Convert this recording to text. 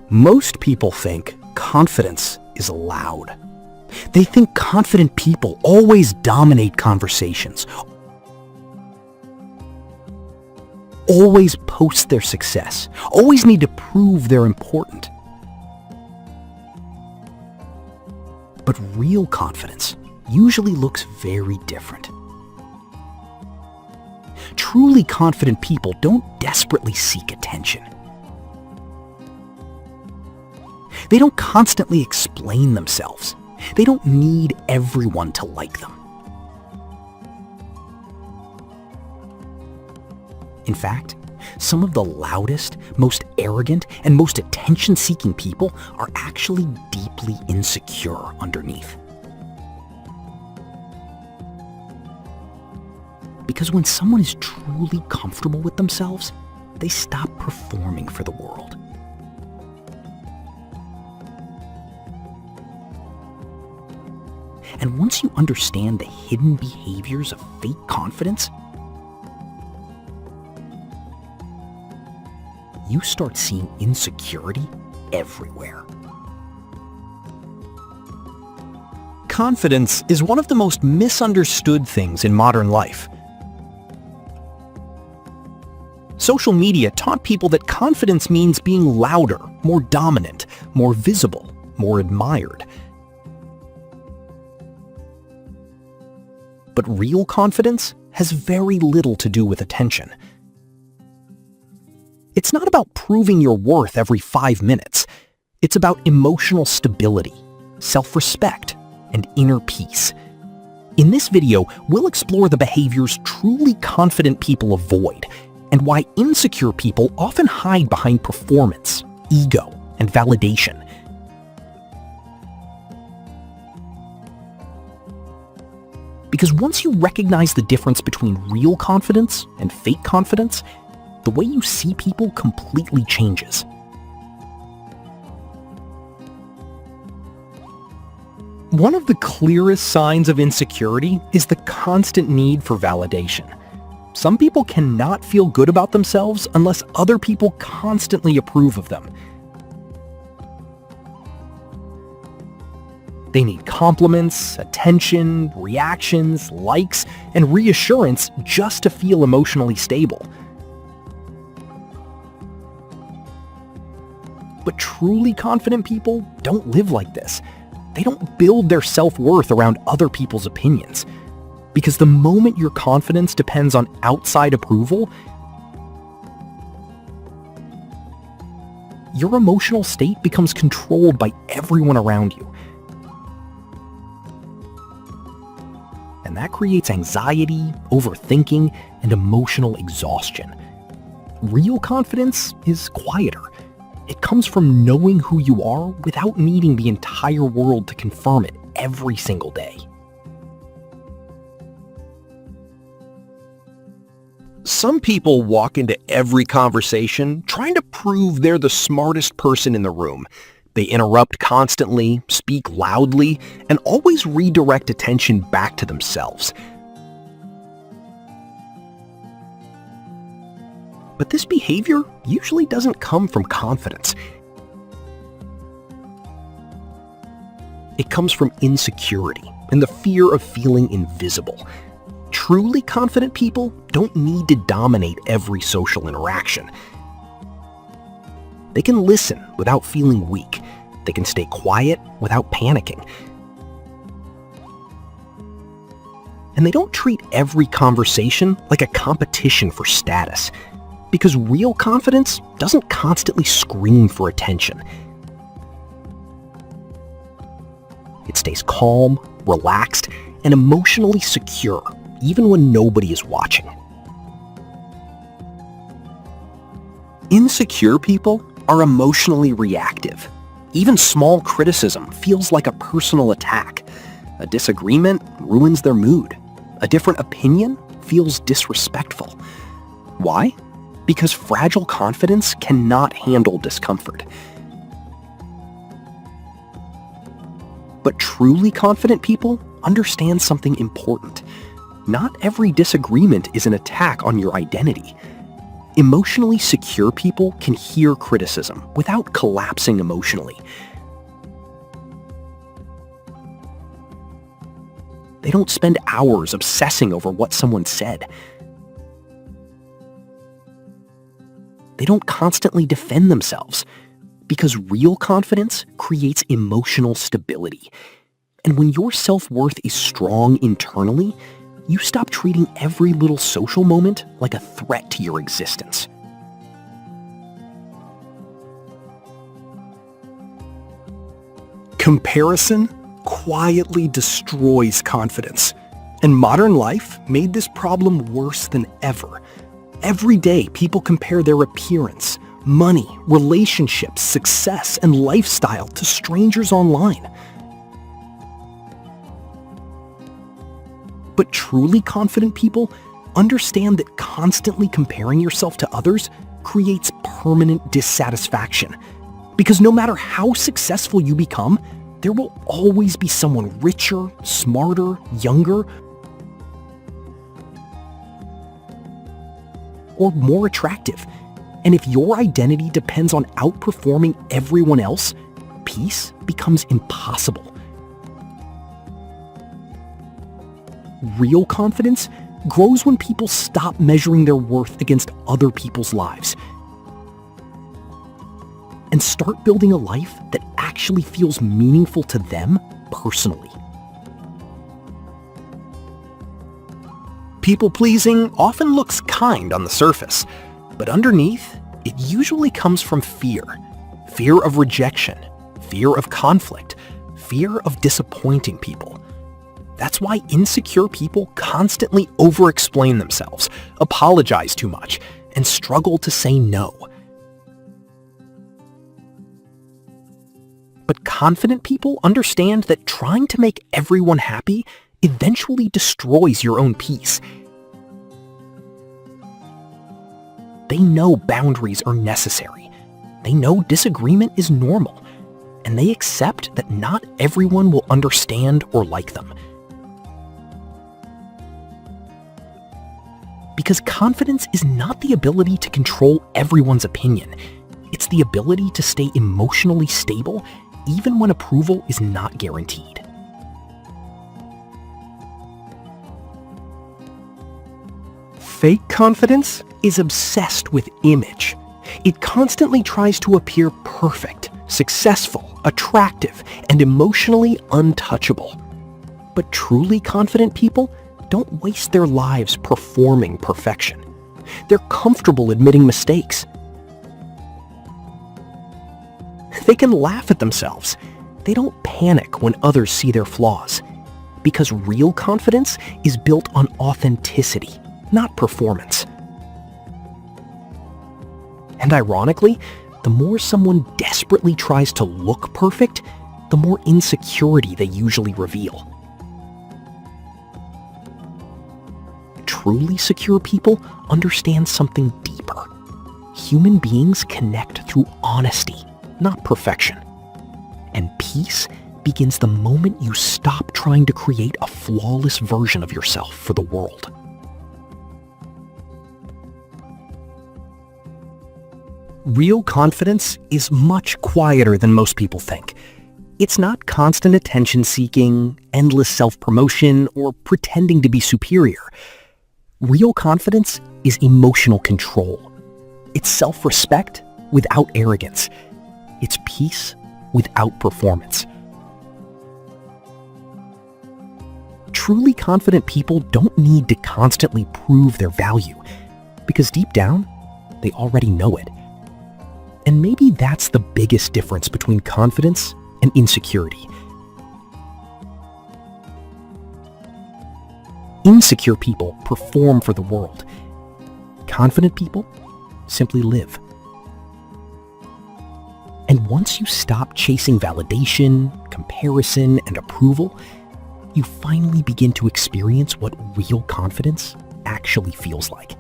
Most people think confidence is loud. They think confident people always dominate conversations, always post their success, always need to prove they're important. But real confidence usually looks very different. Truly confident people don't desperately seek attention. They don't constantly explain themselves. They don't need everyone to like them. In fact, some of the loudest, most arrogant, and most attention-seeking people are actually deeply insecure underneath. Because when someone is truly comfortable with themselves, they stop performing for the world. And once you understand the hidden behaviors of fake confidence, you start seeing insecurity everywhere. Confidence is one of the most misunderstood things in modern life. Social media taught people that confidence means being louder, more dominant, more visible, more admired. But real confidence has very little to do with attention. It's not about proving your worth every 5 minutes. It's about emotional stability, self-respect, and inner peace. In this video, we'll explore the behaviors truly confident people avoid, and why insecure people often hide behind performance, ego, and validation. Because once you recognize the difference between real confidence and fake confidence, the way you see people completely changes. One of the clearest signs of insecurity is the constant need for validation. Some people cannot feel good about themselves unless other people constantly approve of them. They need compliments, attention, reactions, likes, and reassurance just to feel emotionally stable. But truly confident people don't live like this. They don't build their self-worth around other people's opinions. Because the moment your confidence depends on outside approval, your emotional state becomes controlled by everyone around you. And that creates anxiety, overthinking, and emotional exhaustion. Real confidence is quieter. It comes from knowing who you are without needing the entire world to confirm it every single day. Some people walk into every conversation trying to prove they're the smartest person in the room. They interrupt constantly, speak loudly, and always redirect attention back to themselves. But this behavior usually doesn't come from confidence. It comes from insecurity and the fear of feeling invisible. Truly confident people don't need to dominate every social interaction. They can listen without feeling weak. They can stay quiet without panicking. And they don't treat every conversation like a competition for status. Because real confidence doesn't constantly scream for attention. It stays calm, relaxed, and emotionally secure, even when nobody is watching. Insecure people are emotionally reactive. Even small criticism feels like a personal attack. A disagreement ruins their mood. A different opinion feels disrespectful. Why? Because fragile confidence cannot handle discomfort. But truly confident people understand something important. Not every disagreement is an attack on your identity. Emotionally secure people can hear criticism without collapsing emotionally. They don't spend hours obsessing over what someone said. They don't constantly defend themselves, because real confidence creates emotional stability. And when your self-worth is strong internally, you stop treating every little social moment like a threat to your existence. Comparison quietly destroys confidence, and modern life made this problem worse than ever. Every day, people compare their appearance, money, relationships, success, and lifestyle to strangers online. But truly confident people understand that constantly comparing yourself to others creates permanent dissatisfaction. Because no matter how successful you become, there will always be someone richer, smarter, younger, or more attractive. And if your identity depends on outperforming everyone else, peace becomes impossible. Real confidence grows when people stop measuring their worth against other people's lives and start building a life that actually feels meaningful to them personally. People-pleasing often looks kind on the surface, but underneath, it usually comes from fear. Fear of rejection, fear of conflict, fear of disappointing people. That's why insecure people constantly over-explain themselves, apologize too much, and struggle to say no. But confident people understand that trying to make everyone happy eventually destroys your own peace. They know boundaries are necessary. They know disagreement is normal. And they accept that not everyone will understand or like them. Because confidence is not the ability to control everyone's opinion. It's the ability to stay emotionally stable even when approval is not guaranteed. Fake confidence is obsessed with image. It constantly tries to appear perfect, successful, attractive, and emotionally untouchable. But truly confident people don't waste their lives performing perfection. They're comfortable admitting mistakes. They can laugh at themselves. They don't panic when others see their flaws. Because real confidence is built on authenticity, not performance. And ironically, the more someone desperately tries to look perfect, the more insecurity they usually reveal. Truly secure people understand something deeper. Human beings connect through honesty, not perfection. And peace begins the moment you stop trying to create a flawless version of yourself for the world. Real confidence is much quieter than most people think. It's not constant attention-seeking, endless self-promotion, or pretending to be superior. Real confidence is emotional control. It's self-respect without arrogance. It's peace without performance. Truly confident people don't need to constantly prove their value, because deep down, they already know it. And maybe that's the biggest difference between confidence and insecurity. Insecure people perform for the world. Confident people simply live. And once you stop chasing validation, comparison, and approval, you finally begin to experience what real confidence actually feels like.